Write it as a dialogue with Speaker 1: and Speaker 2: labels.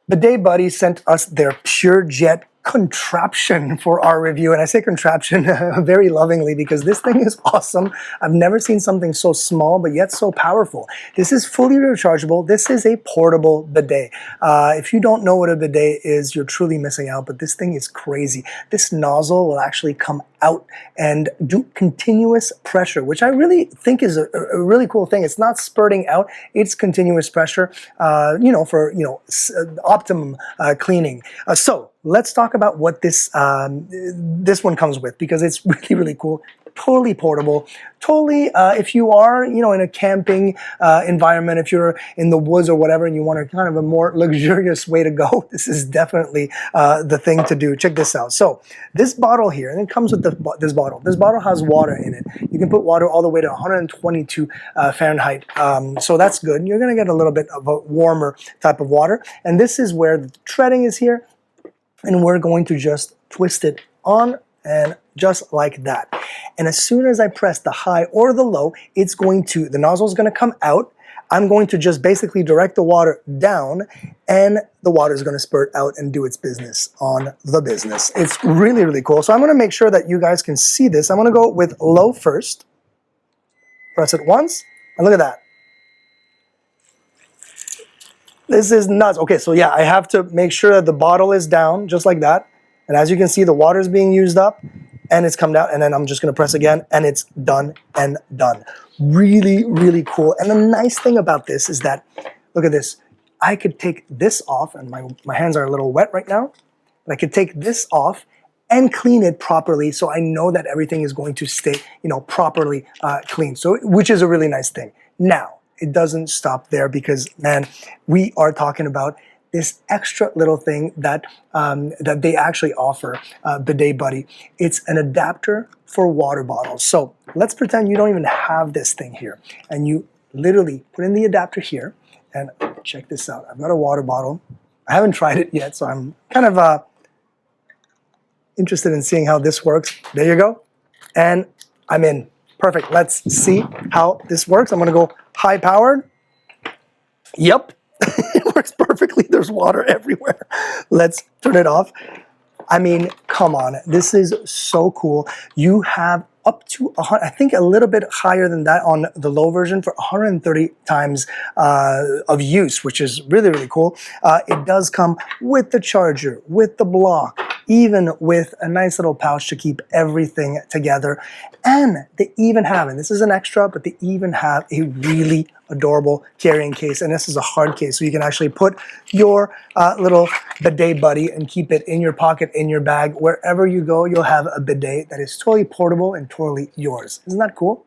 Speaker 1: Bidet Buddy sent us their PureJet contraption for our review, and I say contraption very lovingly because this thing is awesome. I've never seen something so small but yet so powerful. This is fully rechargeable. This is a portable bidet. If you don't know what a bidet is, you're truly missing out, but this thing is crazy. This nozzle will actually come out and do continuous pressure, which I really think is a really cool thing. It's not spurting out, it's continuous pressure, for optimum cleaning. So let's talk about what this one comes with, because it's really, really cool. Totally portable, totally, if you are, in a camping environment, if you're in the woods or whatever, and you want a kind of a more luxurious way to go, this is definitely the thing to do. Check this out. So this bottle here, and it comes with this bottle. This bottle has water in it. You can put water all the way to 122 Fahrenheit. So that's good. You're going to get a little bit of a warmer type of water. And this is where the threading is here. And we're going to just twist it on and just like that. And as soon as I press the high or the low, the nozzle is going to come out. I'm going to just basically direct the water down, and the water is going to spurt out and do its business on the business. It's really, really cool. So I'm going to make sure that you guys can see this. I'm going to go with low first. Press it once, and look at that. This is nuts. Okay, so yeah, I have to make sure that the bottle is down, just like that. And as you can see, the water is being used up, and it's come down, and then I'm just gonna press again, and it's done and done. Really, really cool. And the nice thing about this is that, look at this. I could take this off, and my hands are a little wet right now, but I could take this off and clean it properly, so I know that everything is going to stay, properly clean. So, which is a really nice thing. Now, it doesn't stop there, because, man, we are talking about this extra little thing that that they actually offer, Bidet Buddy. It's an adapter for water bottles. So let's pretend you don't even have this thing here, and you literally put in the adapter here, and check this out. I've got a water bottle. I haven't tried it yet, so I'm kind of interested in seeing how this works. There you go. And I'm in. Perfect. Let's see how this works. I'm going to go high powered. Yep. It works perfectly. There's water everywhere. Let's turn it off. I mean, come on. This is so cool. You have up to, I think a little bit higher than that on the low version, for 130 times of use, which is really, really cool. It does come with the charger, with the block, even with a nice little pouch to keep everything together. And they even have, and this is an extra, but they even have a really adorable carrying case. And this is a hard case, so you can actually put your little Bidet Buddy and keep it in your pocket, in your bag. Wherever you go, you'll have a bidet that is totally portable and totally yours. Isn't that cool?